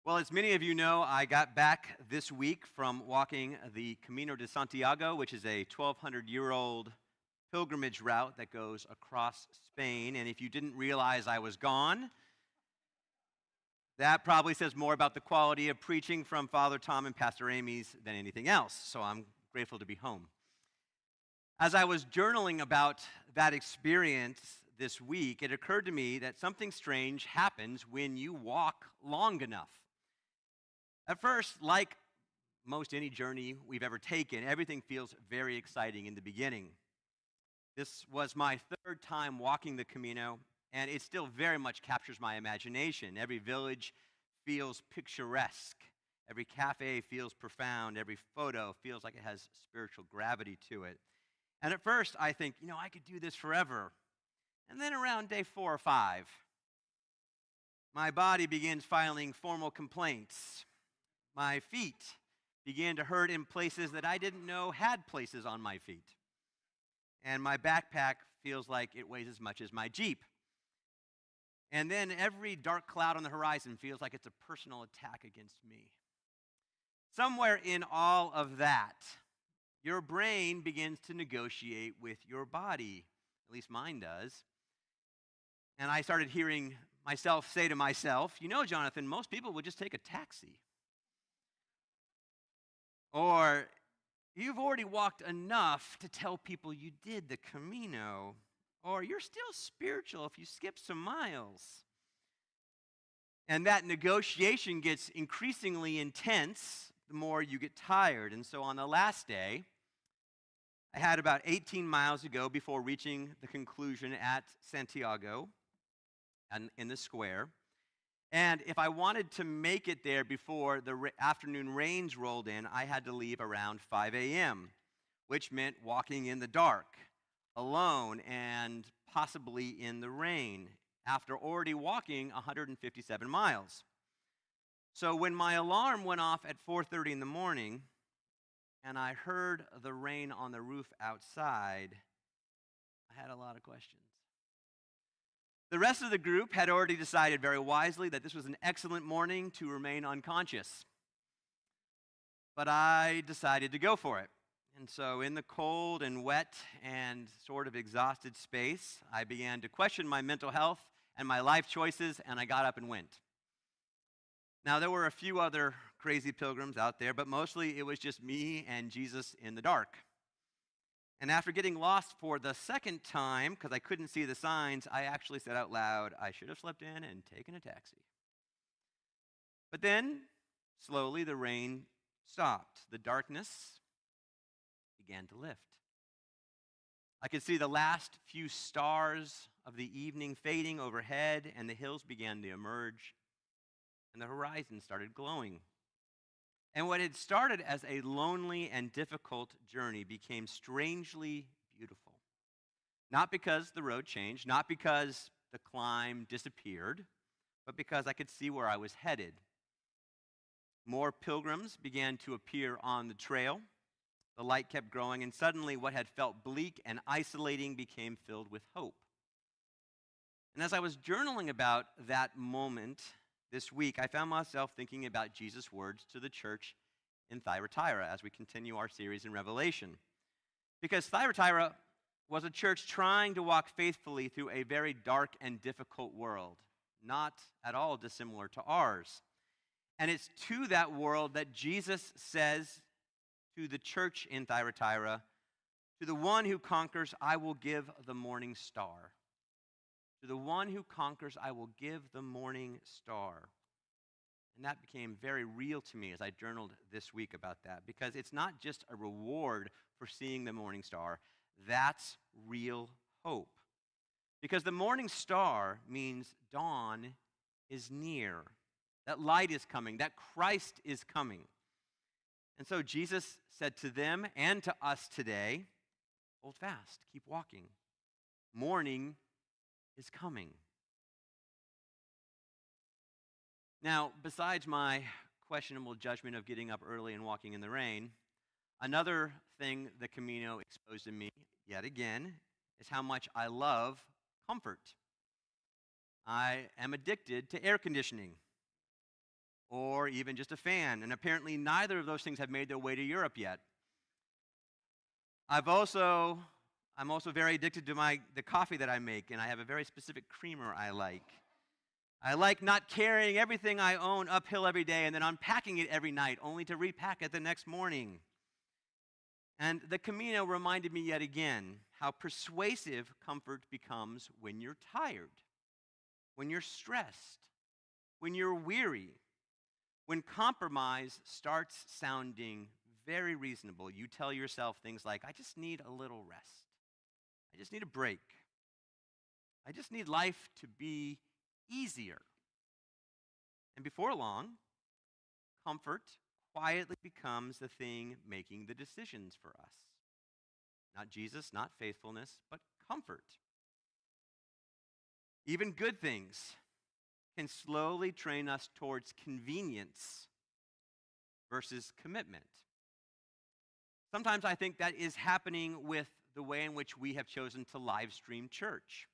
Well, as many of you know, I got back this week from walking the Camino de Santiago, which is a 1,200-year-old pilgrimage route that goes across Spain. And if you didn't realize I was gone, that probably says more about the quality of preaching from Father Tom and Pastor Amy's than anything else. So I'm grateful to be home. As I was journaling about that experience this week, it occurred to me that something strange happens when you walk long enough. At first, like most any journey we've ever taken, everything feels very exciting in the beginning. This was my third time walking the Camino, and it still very much captures my imagination. Every village feels picturesque. Every cafe feels profound. Every photo feels like it has spiritual gravity to it. And at first, I think, I could do this forever. And then around day 4 or 5, my body begins filing formal complaints. My feet began to hurt in places that I didn't know had places on my feet. And my backpack feels like it weighs as much as my Jeep. And then every dark cloud on the horizon feels like it's a personal attack against me. Somewhere in all of that, your brain begins to negotiate with your body. At least mine does. And I started hearing myself say to myself, Jonathan, most people would just take a taxi. Or, you've already walked enough to tell people you did the Camino. Or, you're still spiritual if you skip some miles. And that negotiation gets increasingly intense the more you get tired. And so on the last day, I had about 18 miles to go before reaching the conclusion at Santiago and in the square. And if I wanted to make it there before the afternoon rains rolled in, I had to leave around 5 a.m., which meant walking in the dark, alone, and possibly in the rain, after already walking 157 miles. So when my alarm went off at 4:30 in the morning, and I heard the rain on the roof outside, I had a lot of questions. The rest of the group had already decided very wisely that this was an excellent morning to remain unconscious. But I decided to go for it. And so in the cold and wet and sort of exhausted space, I began to question my mental health and my life choices, and I got up and went. Now, there were a few other crazy pilgrims out there, but mostly it was just me and Jesus in the dark. And after getting lost for the second time, because I couldn't see the signs, I actually said out loud, I should have slept in and taken a taxi. But then, slowly, the rain stopped. The darkness began to lift. I could see the last few stars of the evening fading overhead, and the hills began to emerge, and the horizon started glowing. And what had started as a lonely and difficult journey became strangely beautiful. Not because the road changed, not because the climb disappeared, but because I could see where I was headed. More pilgrims began to appear on the trail. The light kept growing, and suddenly what had felt bleak and isolating became filled with hope. And as I was journaling about that moment this week, I found myself thinking about Jesus' words to the church in Thyatira as we continue our series in Revelation. Because Thyatira was a church trying to walk faithfully through a very dark and difficult world, not at all dissimilar to ours. And it's to that world that Jesus says to the church in Thyatira, to the one who conquers, I will give the morning star. To the one who conquers, I will give the morning star. And that became very real to me as I journaled this week about that, because it's not just a reward for seeing the morning star. That's real hope. Because the morning star means dawn is near, that light is coming, that Christ is coming. And so Jesus said to them and to us today, hold fast, keep walking. Morning is coming. Now, besides my questionable judgment of getting up early and walking in the rain, another thing the Camino exposed to me, yet again, is how much I love comfort. I am addicted to air conditioning. or even just a fan. And apparently neither of those things have made their way to Europe yet. I'm also very addicted to the coffee that I make, and I have a very specific creamer I like. I like not carrying everything I own uphill every day and then unpacking it every night, only to repack it the next morning. And the Camino reminded me yet again how persuasive comfort becomes when you're tired, when you're stressed, when you're weary, when compromise starts sounding very reasonable. You tell yourself things like, I just need a little rest. I just need a break. I just need life to be easier. And before long, comfort quietly becomes the thing making the decisions for us. Not Jesus, not faithfulness, but comfort. Even good things can slowly train us towards convenience versus commitment. Sometimes I think that is happening with the way in which we have chosen to live stream church.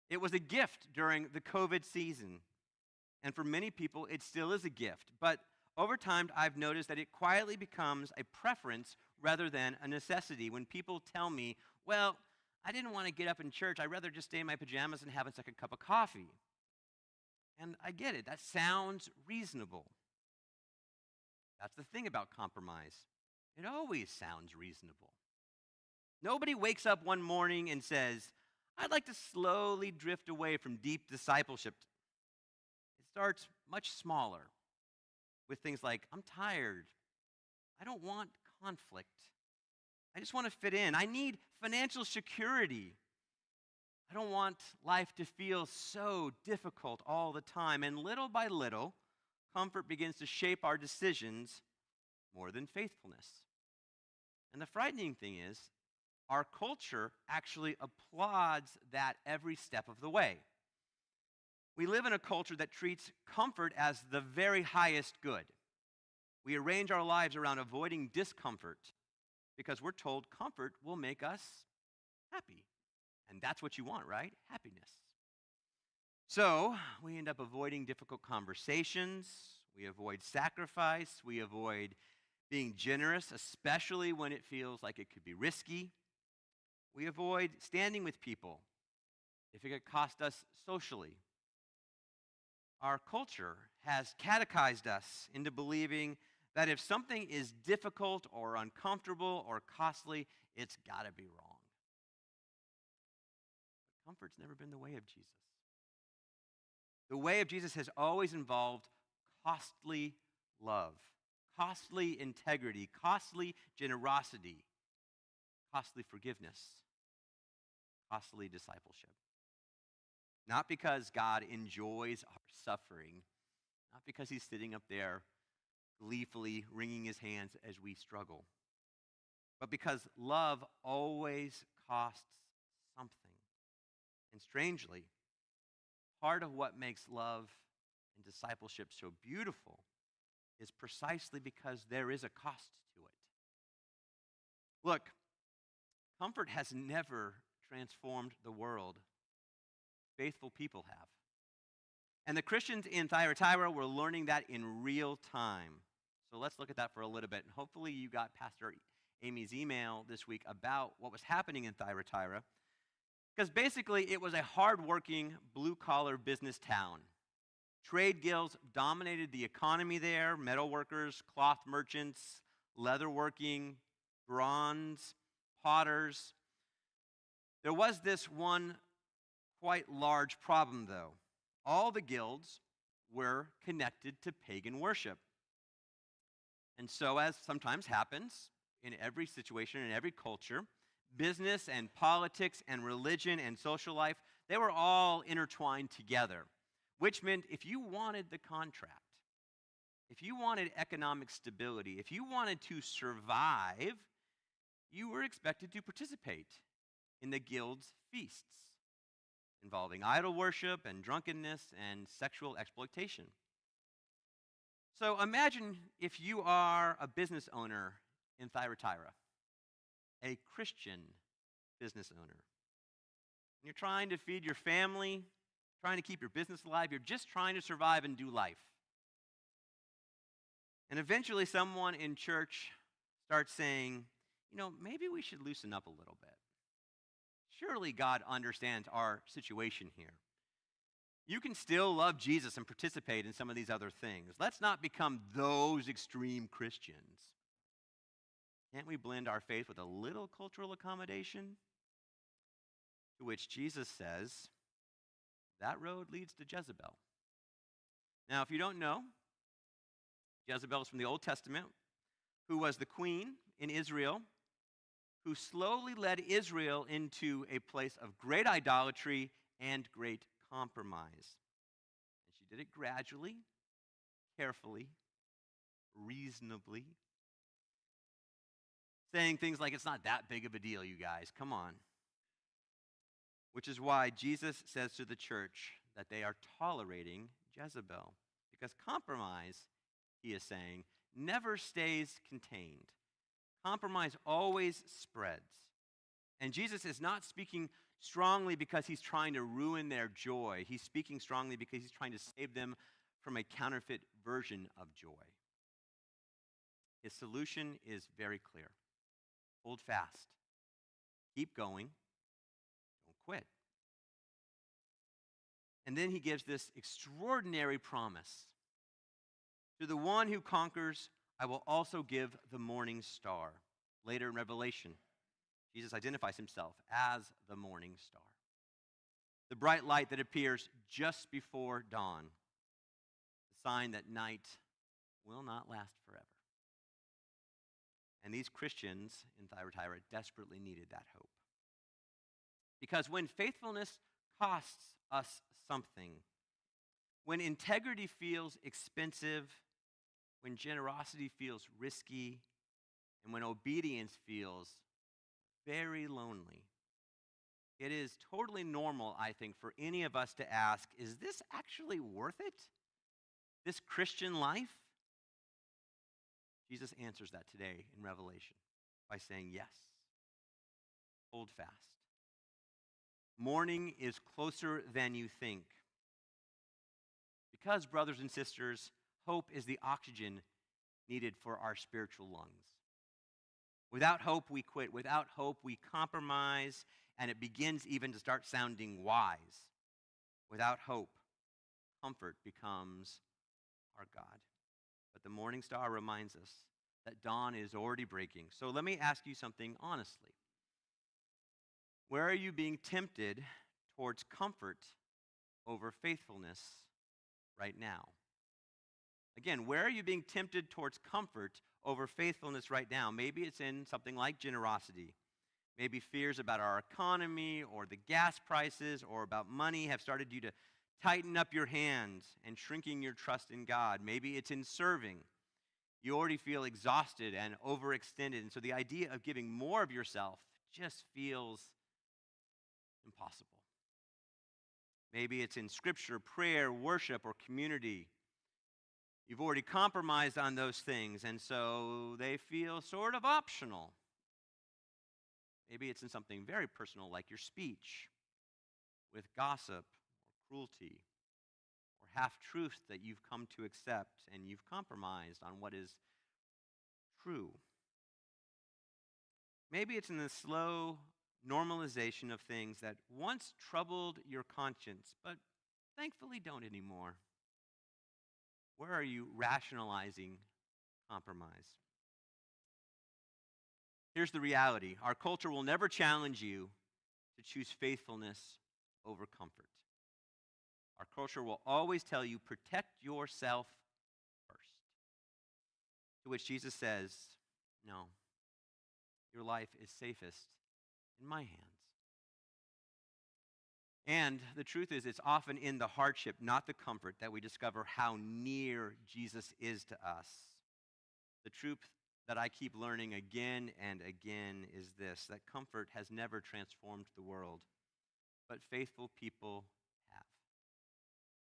It was a gift during the COVID season, and for many people, it still is a gift. But over time, I've noticed that it quietly becomes a preference rather than a necessity. When people tell me, well, I didn't want to get up in church, I'd rather just stay in my pajamas and have a second cup of coffee. And I get it, that sounds reasonable. That's the thing about compromise. It always sounds reasonable. Nobody wakes up one morning and says, I'd like to slowly drift away from deep discipleship. It starts much smaller with things like, I'm tired. I don't want conflict. I just want to fit in. I need financial security. I don't want life to feel so difficult all the time. And little by little, comfort begins to shape our decisions more than faithfulness. And the frightening thing is, our culture actually applauds that every step of the way. We live in a culture that treats comfort as the very highest good. We arrange our lives around avoiding discomfort because we're told comfort will make us happy. And that's what you want, right? Happiness. So we end up avoiding difficult conversations. We avoid sacrifice. We avoid being generous, especially when it feels like it could be risky. We avoid standing with people if it could cost us socially. Our culture has catechized us into believing that if something is difficult or uncomfortable or costly, it's got to be wrong. But comfort's never been the way of Jesus. The way of Jesus has always involved costly love, costly integrity, costly generosity, costly forgiveness, costly discipleship. Not because God enjoys our suffering, not because he's sitting up there gleefully wringing his hands as we struggle, but because love always costs something. And strangely, part of what makes love and discipleship so beautiful is precisely because there is a cost to it. Look, comfort has never transformed the world. Faithful people have. And the Christians in Thyatira were learning that in real time. So let's look at that for a little bit. And hopefully you got Pastor Amy's email this week about what was happening in Thyatira. Because basically it was a hardworking, blue-collar business town. Trade guilds dominated the economy there. Metal workers, cloth merchants, leatherworking, bronze, potters. There was this one quite large problem, though. All the guilds were connected to pagan worship. And so, as sometimes happens in every situation, in every culture, business and politics and religion and social life, they were all intertwined together, which meant if you wanted the contract, if you wanted economic stability, if you wanted to survive, you were expected to participate in the guild's feasts, involving idol worship and drunkenness and sexual exploitation. So imagine if you are a business owner in Thyatira, a Christian business owner. You're trying to feed your family, trying to keep your business alive. You're just trying to survive and do life. And eventually, someone in church starts saying, maybe we should loosen up a little bit. Surely God understands our situation here. You can still love Jesus and participate in some of these other things. Let's not become those extreme Christians. Can't we blend our faith with a little cultural accommodation? To which Jesus says, that road leads to Jezebel. Now, if you don't know, Jezebel is from the Old Testament, who was the queen in Israel, who slowly led Israel into a place of great idolatry and great compromise. And she did it gradually, carefully, reasonably, saying things like, it's not that big of a deal, you guys, come on. Which is why Jesus says to the church that they are tolerating Jezebel. Because compromise, he is saying, never stays contained. Compromise always spreads. And Jesus is not speaking strongly because he's trying to ruin their joy. He's speaking strongly because he's trying to save them from a counterfeit version of joy. His solution is very clear. Hold fast. Keep going. Don't quit. And then he gives this extraordinary promise. To the one who conquers, I will also give the morning star. Later in Revelation, Jesus identifies himself as the morning star. The bright light that appears just before dawn. The sign that night will not last forever. And these Christians in Thyatira desperately needed that hope. Because when faithfulness costs us something, when integrity feels expensive, when generosity feels risky, and when obedience feels very lonely, it is totally normal, I think, for any of us to ask, is this actually worth it? This Christian life? Jesus answers that today in Revelation by saying, yes, hold fast. Morning is closer than you think. Because, brothers and sisters, hope is the oxygen needed for our spiritual lungs. Without hope, we quit. Without hope, we compromise, and it begins even to start sounding wise. Without hope, comfort becomes our God. But the morning star reminds us that dawn is already breaking. So let me ask you something honestly. Where are you being tempted towards comfort over faithfulness right now? Again, where are you being tempted towards comfort over faithfulness right now? Maybe it's in something like generosity. Maybe fears about our economy or the gas prices or about money have started you to tighten up your hands and shrinking your trust in God. Maybe it's in serving. You already feel exhausted and overextended, and so the idea of giving more of yourself just feels impossible. Maybe it's in scripture, prayer, worship, or community. You've already compromised on those things, and so they feel sort of optional. Maybe it's in something very personal like your speech, with gossip or cruelty, or half-truths that you've come to accept and you've compromised on what is true. Maybe it's in the slow normalization of things that once troubled your conscience, but thankfully don't anymore. Where are you rationalizing compromise? Here's the reality. Our culture will never challenge you to choose faithfulness over comfort. Our culture will always tell you, protect yourself first. To which Jesus says, no, your life is safest in my hands. And the truth is, it's often in the hardship, not the comfort, that we discover how near Jesus is to us. The truth that I keep learning again and again is this, that comfort has never transformed the world, but faithful people have.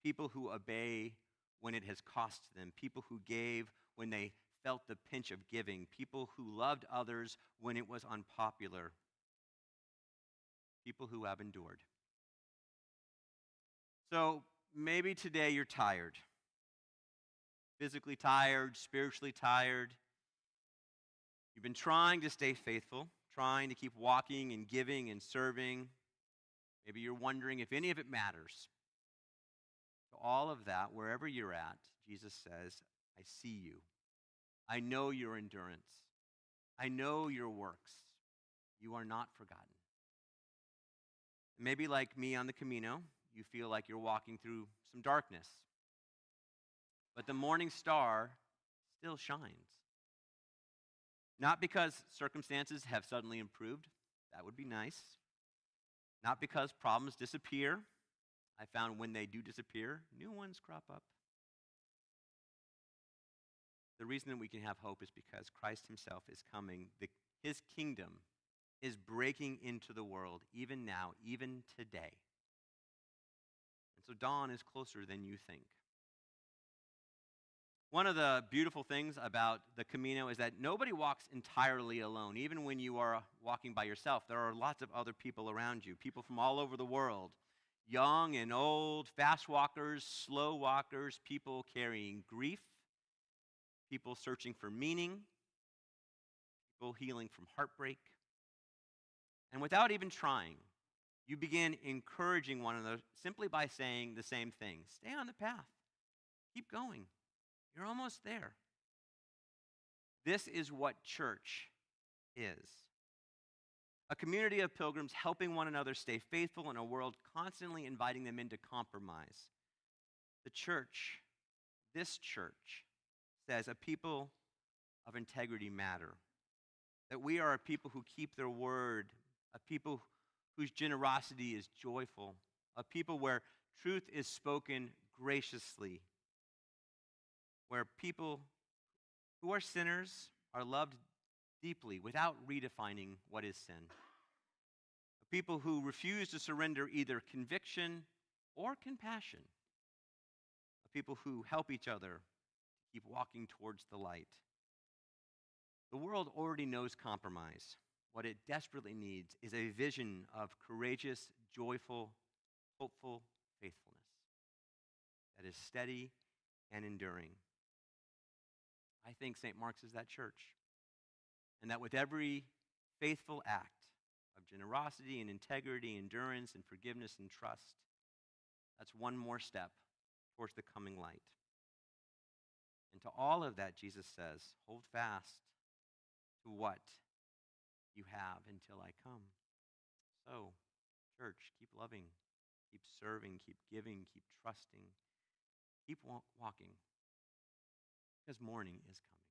People who obey when it has cost them, people who gave when they felt the pinch of giving, people who loved others when it was unpopular, people who have endured. So maybe today you're tired. physically tired, spiritually tired. You've been trying to stay faithful, trying to keep walking and giving and serving. Maybe you're wondering if any of it matters. So all of that, wherever you're at, Jesus says, I see you. I know your endurance. I know your works. You are not forgotten. Maybe like me on the Camino, you feel like you're walking through some darkness. But the morning star still shines. Not because circumstances have suddenly improved. That would be nice. Not because problems disappear. I found when they do disappear, new ones crop up. The reason that we can have hope is because Christ himself is coming. His kingdom is breaking into the world, even now, even today. And so dawn is closer than you think. One of the beautiful things about the Camino is that nobody walks entirely alone. Even when you are walking by yourself, there are lots of other people around you, people from all over the world, young and old, fast walkers, slow walkers, people carrying grief, people searching for meaning, people healing from heartbreak. And without even trying, you begin encouraging one another simply by saying the same thing. Stay on the path. Keep going. You're almost there. This is what church is. A community of pilgrims helping one another stay faithful in a world constantly inviting them into compromise. The church, this church, says a people of integrity matter. That we are a people who keep their word, a people whose generosity is joyful, a people where truth is spoken graciously, where people who are sinners are loved deeply without redefining what is sin. A people who refuse to surrender either conviction or compassion. A people who help each other keep walking towards the light. The world already knows compromise. What it desperately needs is a vision of courageous, joyful, hopeful faithfulness that is steady and enduring. I think St. Mark's is that church. And that with every faithful act of generosity and integrity, endurance and forgiveness and trust, that's one more step towards the coming light. And to all of that, Jesus says, hold fast to what you have until I come. So, church, keep loving, keep serving, keep giving, keep trusting, keep walking, because morning is coming.